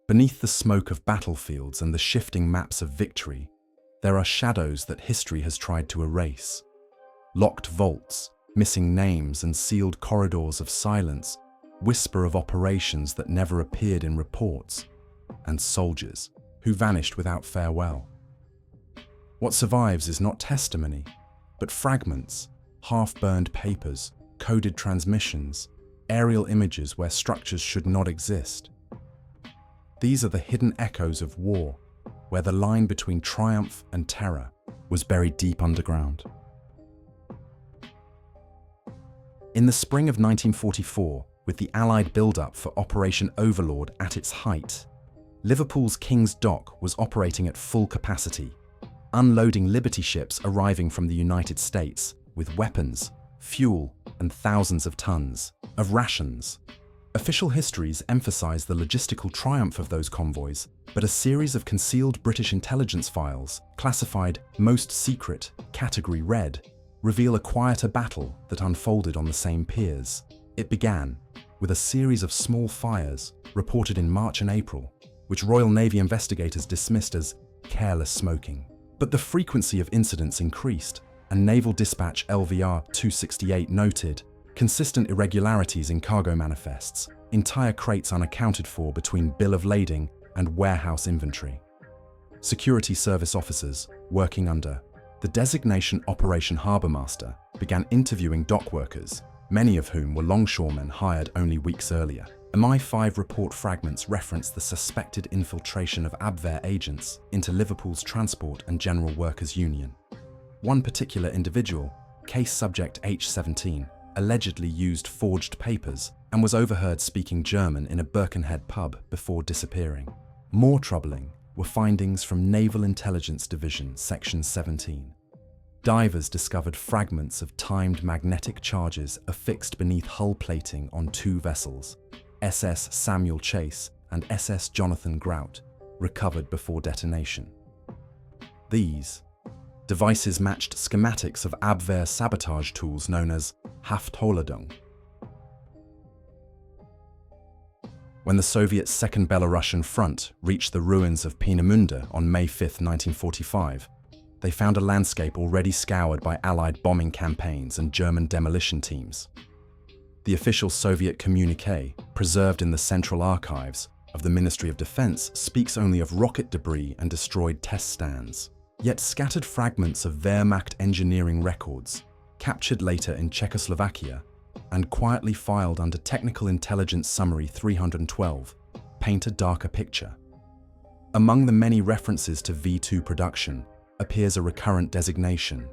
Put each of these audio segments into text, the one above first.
Beneath the smoke of battlefields and the shifting maps of victory, there are shadows that history has tried to erase. Locked vaults, missing names and sealed corridors of silence whisper of operations that never appeared in reports, and soldiers who vanished without farewell. What survives is not testimony, but fragments, half-burned papers, coded transmissions, aerial images where structures should not exist. These are the hidden echoes of war, where the line between triumph and terror was buried deep underground. In the spring of 1944, with the Allied build-up for Operation Overlord at its height, Liverpool's King's Dock was operating at full capacity, unloading Liberty ships arriving from the United States with weapons, fuel, and thousands of tons of rations. Official histories emphasize the logistical triumph of those convoys, but a series of concealed British intelligence files, classified Most Secret, Category Red, reveal a quieter battle that unfolded on the same piers. It began with a series of small fires reported in March and April, which Royal Navy investigators dismissed as careless smoking. But the frequency of incidents increased, and Naval Dispatch LVR 268 noted consistent irregularities in cargo manifests, entire crates unaccounted for between bill of lading and warehouse inventory. Security service officers, working under the designation Operation Harbormaster, began interviewing dock workers, many of whom were longshoremen hired only weeks earlier. MI5 report fragments reference the suspected infiltration of Abwehr agents into Liverpool's Transport and General Workers Union. One particular individual, case subject H17, allegedly used forged papers and was overheard speaking German in a Birkenhead pub before disappearing. More troubling were findings from Naval Intelligence Division Section 17. Divers discovered fragments of timed magnetic charges affixed beneath hull plating on two vessels, SS Samuel Chase and SS Jonathan Grout, recovered before detonation. These devices matched schematics of Abwehr sabotage tools known as Haftholdung. When the Soviet Second Belarusian Front reached the ruins of Peenemünde on May 5, 1945, they found a landscape already scoured by Allied bombing campaigns and German demolition teams. The official Soviet communiqué, preserved in the Central Archives of the Ministry of Defense, speaks only of rocket debris and destroyed test stands. Yet scattered fragments of Wehrmacht engineering records, captured later in Czechoslovakia and quietly filed under Technical Intelligence Summary 312, paint a darker picture. Among the many references to V2 production appears a recurrent designation,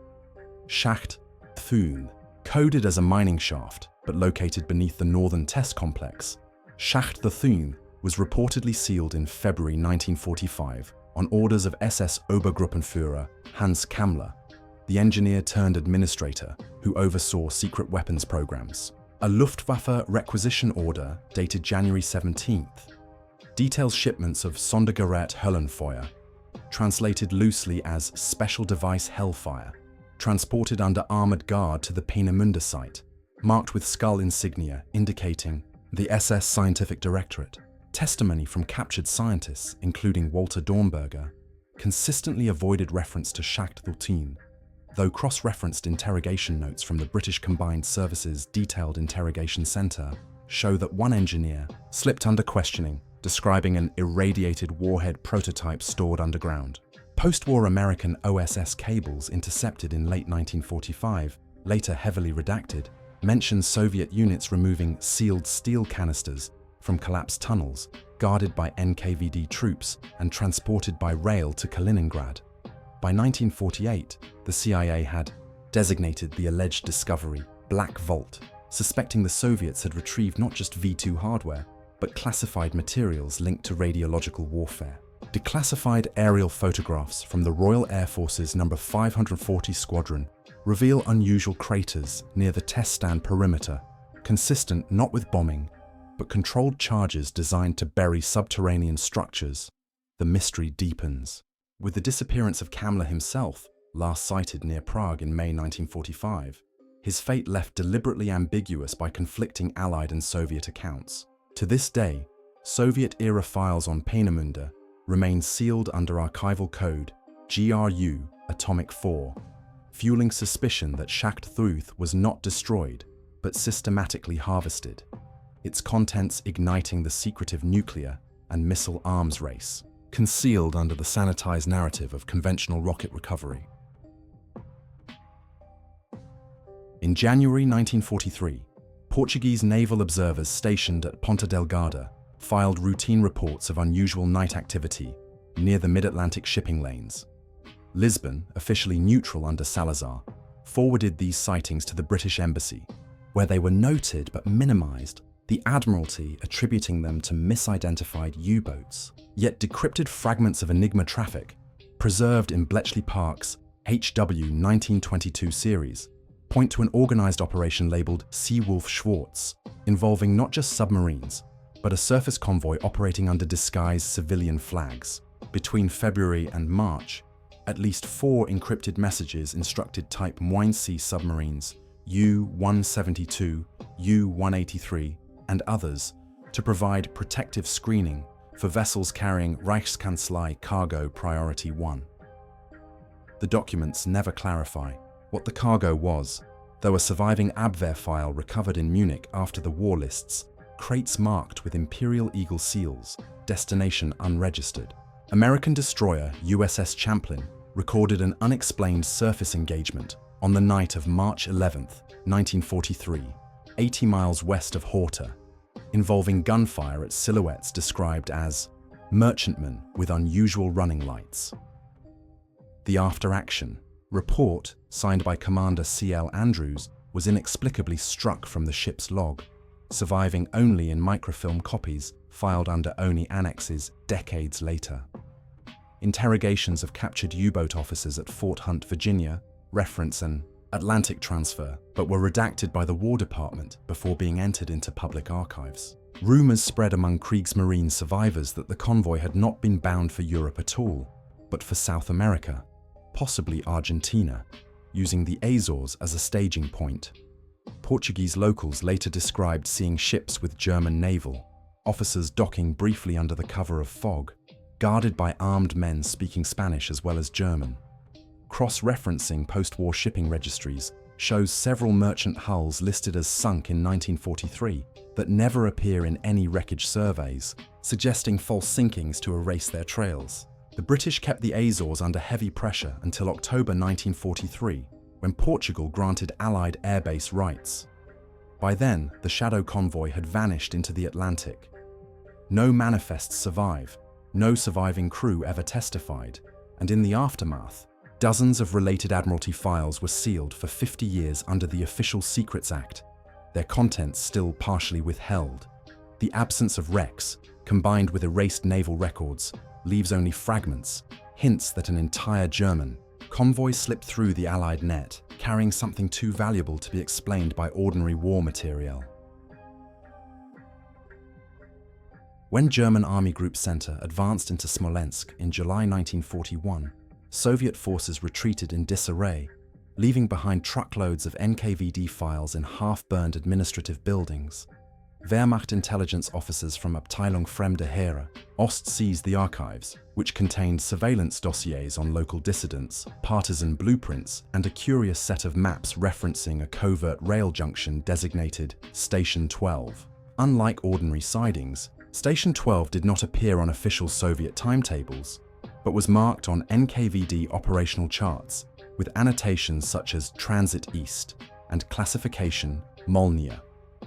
Schacht Thun, coded as a mining shaft but located beneath the Northern Test Complex. Schacht Thun was reportedly sealed in February 1945 on orders of SS Obergruppenführer Hans Kammler, the engineer-turned-administrator who oversaw secret weapons programs. A Luftwaffe requisition order dated January 17th details shipments of Sondergerät Höllenfeuer, translated loosely as Special Device Hellfire, transported under armored guard to the Peenemünde site, marked with skull insignia indicating the SS Scientific Directorate. Testimony from captured scientists, including Walter Dornberger, consistently avoided reference to Schacht Thun, though cross-referenced interrogation notes from the British Combined Services Detailed Interrogation Centre show that one engineer slipped under questioning, describing an irradiated warhead prototype stored underground. Post-war American OSS cables intercepted in late 1945, later heavily redacted, mention Soviet units removing sealed steel canisters from collapsed tunnels, guarded by NKVD troops and transported by rail to Kaliningrad. By 1948, the CIA had designated the alleged discovery Black Vault, suspecting the Soviets had retrieved not just V2 hardware, but classified materials linked to radiological warfare. Declassified aerial photographs from the Royal Air Force's No. 540 Squadron reveal unusual craters near the test stand perimeter, consistent not with bombing, but controlled charges designed to bury subterranean structures. The mystery deepens. With the disappearance of Kammler himself, last sighted near Prague in May 1945, his fate left deliberately ambiguous by conflicting Allied and Soviet accounts. To this day, Soviet-era files on Peenemünde remain sealed under archival code GRU Atomic 4, fueling suspicion that Schacht Truth was not destroyed, but systematically harvested, its contents igniting the secretive nuclear and missile arms race, concealed under the sanitized narrative of conventional rocket recovery. In January 1943, Portuguese naval observers stationed at Ponta Delgada filed routine reports of unusual night activity near the mid-Atlantic shipping lanes. Lisbon, officially neutral under Salazar, forwarded these sightings to the British Embassy, where they were noted but minimized, the Admiralty attributing them to misidentified U-boats. Yet decrypted fragments of Enigma traffic, preserved in Bletchley Park's HW 1922 series, point to an organized operation labeled Seawolf Schwartz, involving not just submarines, but a surface convoy operating under disguised civilian flags. Between February and March, at least 4 encrypted messages instructed Type Moinsea submarines, U-172, U-183, and others, to provide protective screening for vessels carrying Reichskanzlei Cargo Priority 1. The documents never clarify what the cargo was, though a surviving Abwehr file recovered in Munich after the war lists crates marked with Imperial Eagle seals, destination unregistered. American destroyer USS Champlain recorded an unexplained surface engagement on the night of March 11, 1943, 80 miles west of Horta, involving gunfire at silhouettes described as merchantmen with unusual running lights. The after-action report, signed by Commander C.L. Andrews, was inexplicably struck from the ship's log, surviving only in microfilm copies filed under ONI annexes decades later. Interrogations of captured U-boat officers at Fort Hunt, Virginia, reference an Atlantic transfer, but were redacted by the War Department before being entered into public archives. Rumors spread among Kriegsmarine survivors that the convoy had not been bound for Europe at all, but for South America, possibly Argentina, using the Azores as a staging point. Portuguese locals later described seeing ships with German naval officers docking briefly under the cover of fog, guarded by armed men speaking Spanish as well as German. Cross-referencing post-war shipping registries shows several merchant hulls listed as sunk in 1943 that never appear in any wreckage surveys, suggesting false sinkings to erase their trails. The British kept the Azores under heavy pressure until October 1943, when Portugal granted Allied airbase rights. By then, the shadow convoy had vanished into the Atlantic. No manifests survive, no surviving crew ever testified, and in the aftermath, dozens of related Admiralty files were sealed for 50 years under the Official Secrets Act, their contents still partially withheld. The absence of wrecks, combined with erased naval records, leaves only fragments, hints that an entire German convoy slipped through the Allied net, carrying something too valuable to be explained by ordinary war material. When German Army Group Center advanced into Smolensk in July 1941, Soviet forces retreated in disarray, leaving behind truckloads of NKVD files in half-burned administrative buildings. Wehrmacht intelligence officers from Abteilung Fremde Heere Ost seized the archives, which contained surveillance dossiers on local dissidents, partisan blueprints, and a curious set of maps referencing a covert rail junction designated Station 12. Unlike ordinary sidings, Station 12 did not appear on official Soviet timetables, but was marked on NKVD operational charts with annotations such as Transit East and classification Molnia,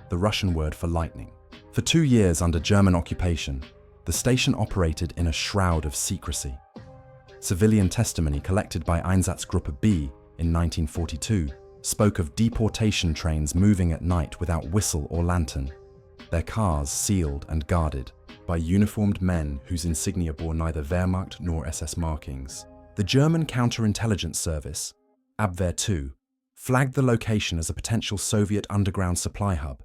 the Russian word for lightning. For 2 years under German occupation, the station operated in a shroud of secrecy. Civilian testimony collected by Einsatzgruppe B in 1942 spoke of deportation trains moving at night without whistle or lantern, their cars sealed and guarded by uniformed men whose insignia bore neither Wehrmacht nor SS markings. The German counterintelligence service, Abwehr II, flagged the location as a potential Soviet underground supply hub.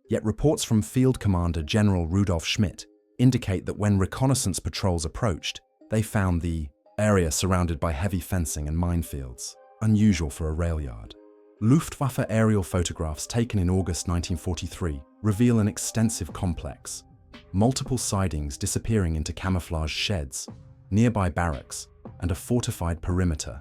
Yet reports from Field Commander General Rudolf Schmidt indicate that when reconnaissance patrols approached, they found the area surrounded by heavy fencing and minefields, unusual for a rail yard. Luftwaffe aerial photographs taken in August 1943 reveal an extensive complex. multiple sidings disappearing into camouflage sheds, nearby barracks, and a fortified perimeter.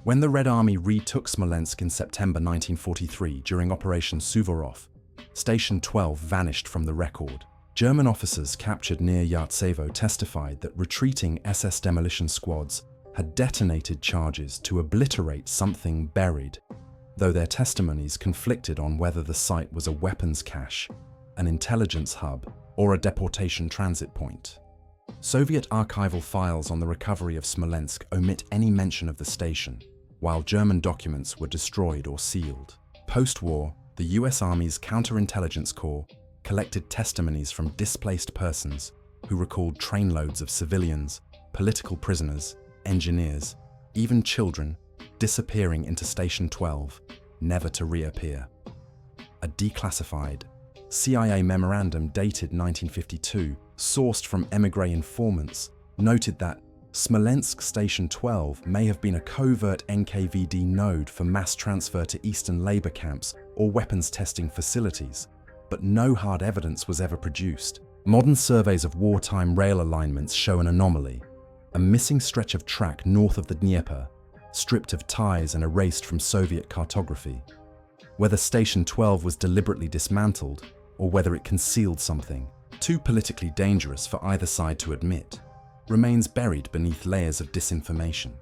When the Red Army retook Smolensk in September 1943 during Operation Suvorov, Station 12 vanished from the record. German officers captured near Yartsevo testified that retreating SS demolition squads had detonated charges to obliterate something buried, though their testimonies conflicted on whether the site was a weapons cache, an intelligence hub, or a deportation transit point. Soviet archival files on the recovery of Smolensk omit any mention of the station, while German documents were destroyed or sealed. Post-war, the US Army's Counterintelligence Corps collected testimonies from displaced persons who recalled trainloads of civilians, political prisoners, engineers, even children, disappearing into Station 12, never to reappear. A declassified CIA memorandum dated 1952, sourced from émigré informants, noted that Smolensk Station 12 may have been a covert NKVD node for mass transfer to Eastern labor camps or weapons testing facilities, but no hard evidence was ever produced. Modern surveys of wartime rail alignments show an anomaly: a missing stretch of track north of the Dnieper, stripped of ties and erased from Soviet cartography. Whether Station 12 was deliberately dismantled, or whether it concealed something, too politically dangerous for either side to admit, remains buried beneath layers of disinformation.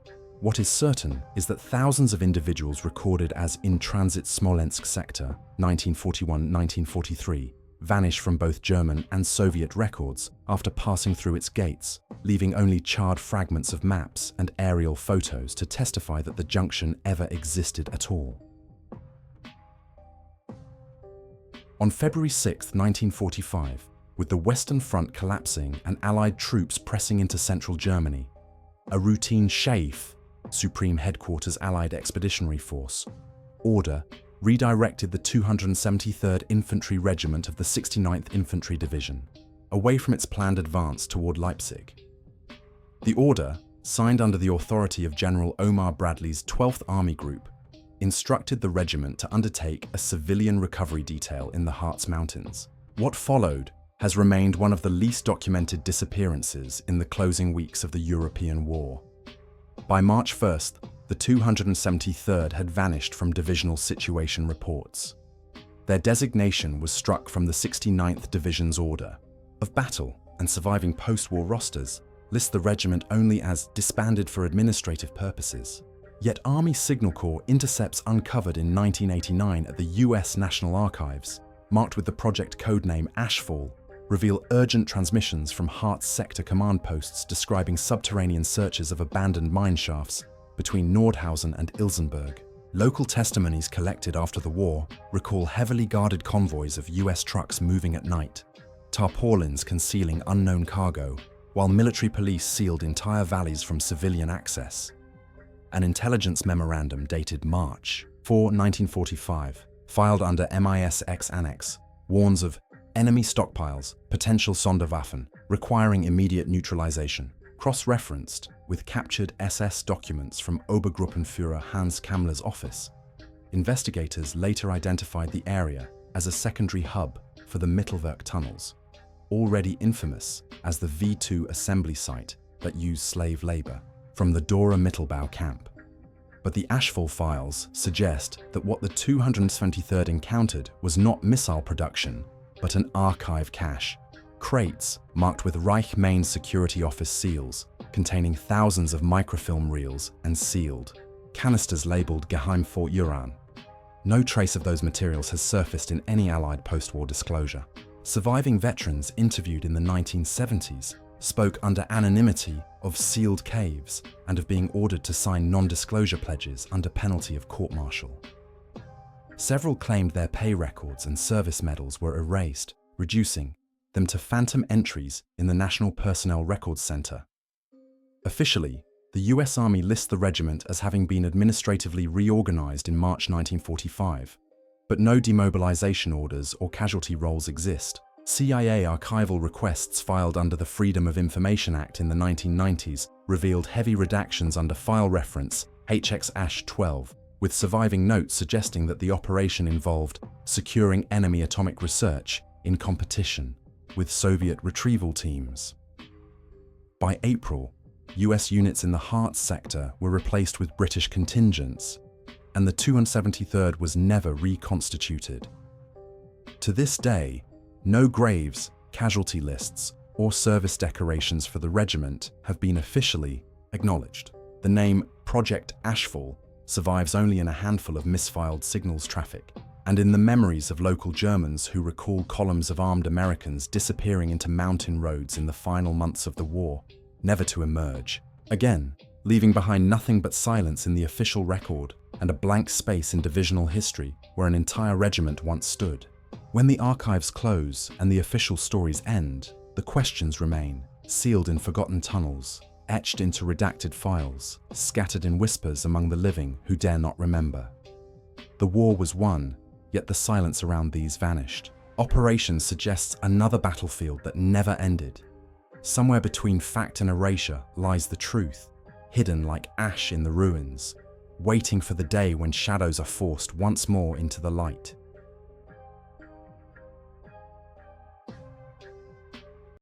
What is certain is that thousands of individuals recorded as in transit Smolensk sector 1941-1943 vanish from both German and Soviet records after passing through its gates, leaving only charred fragments of maps and aerial photos to testify that the junction ever existed at all. On February 6, 1945, with the Western Front collapsing and Allied troops pressing into central Germany, a routine SHAEF, Supreme Headquarters Allied Expeditionary Force, order redirected the 273rd Infantry Regiment of the 69th Infantry Division away from its planned advance toward Leipzig. The order, signed under the authority of General Omar Bradley's 12th Army Group, instructed the regiment to undertake a civilian recovery detail in the Harz Mountains. What followed has remained one of the least documented disappearances in the closing weeks of the European War. By March 1st, the 273rd had vanished from divisional situation reports. Their designation was struck from the 69th Division's order of battle, and surviving post-war rosters list the regiment only as disbanded for administrative purposes. Yet Army Signal Corps intercepts uncovered in 1989 at the US National Archives, marked with the project codename Ashfall, reveal urgent transmissions from Harz sector command posts describing subterranean searches of abandoned mine shafts between Nordhausen and Ilsenburg. Local testimonies collected after the war recall heavily guarded convoys of US trucks moving at night, tarpaulins concealing unknown cargo, while military police sealed entire valleys from civilian access. An intelligence memorandum dated March 4, 1945, filed under MIS-X Annex, warns of enemy stockpiles, potential Sonderwaffen, requiring immediate neutralization, cross-referenced with captured SS documents from Obergruppenführer Hans Kammler's office. Investigators later identified the area as a secondary hub for the Mittelwerk tunnels, already infamous as the V2 assembly site that used slave labor from the Dora Mittelbau camp. But the Ashfall files suggest that what the 273rd encountered was not missile production, but an archive cache. Crates marked with Reich Main Security Office seals, containing thousands of microfilm reels and sealed. Canisters labeled Geheimfort Uran. No trace of those materials has surfaced in any Allied post-war disclosure. Surviving veterans interviewed in the 1970s spoke under anonymity of sealed caves and of being ordered to sign non-disclosure pledges under penalty of court-martial. Several claimed their pay records and service medals were erased, reducing them to phantom entries in the National Personnel Records Center. Officially, the US Army lists the regiment as having been administratively reorganized in March 1945, but no demobilization orders or casualty rolls exist. CIA archival requests filed under the Freedom of Information Act in the 1990s revealed heavy redactions under file reference HX-12, with surviving notes suggesting that the operation involved securing enemy atomic research in competition with Soviet retrieval teams. By April, US units in the Heart sector were replaced with British contingents, and the 273rd was never reconstituted. To this day, no graves, casualty lists, or service decorations for the regiment have been officially acknowledged. The name Project Ashfall survives only in a handful of misfiled signals traffic, and in the memories of local Germans who recall columns of armed Americans disappearing into mountain roads in the final months of the war, never to emerge again, leaving behind nothing but silence in the official record and a blank space in divisional history where an entire regiment once stood. When the archives close and the official stories end, the questions remain, sealed in forgotten tunnels, etched into redacted files, scattered in whispers among the living who dare not remember. The war was won, yet the silence around these vanished. Operation suggests another battlefield that never ended. Somewhere between fact and erasure lies the truth, hidden like ash in the ruins, waiting for the day when shadows are forced once more into the light.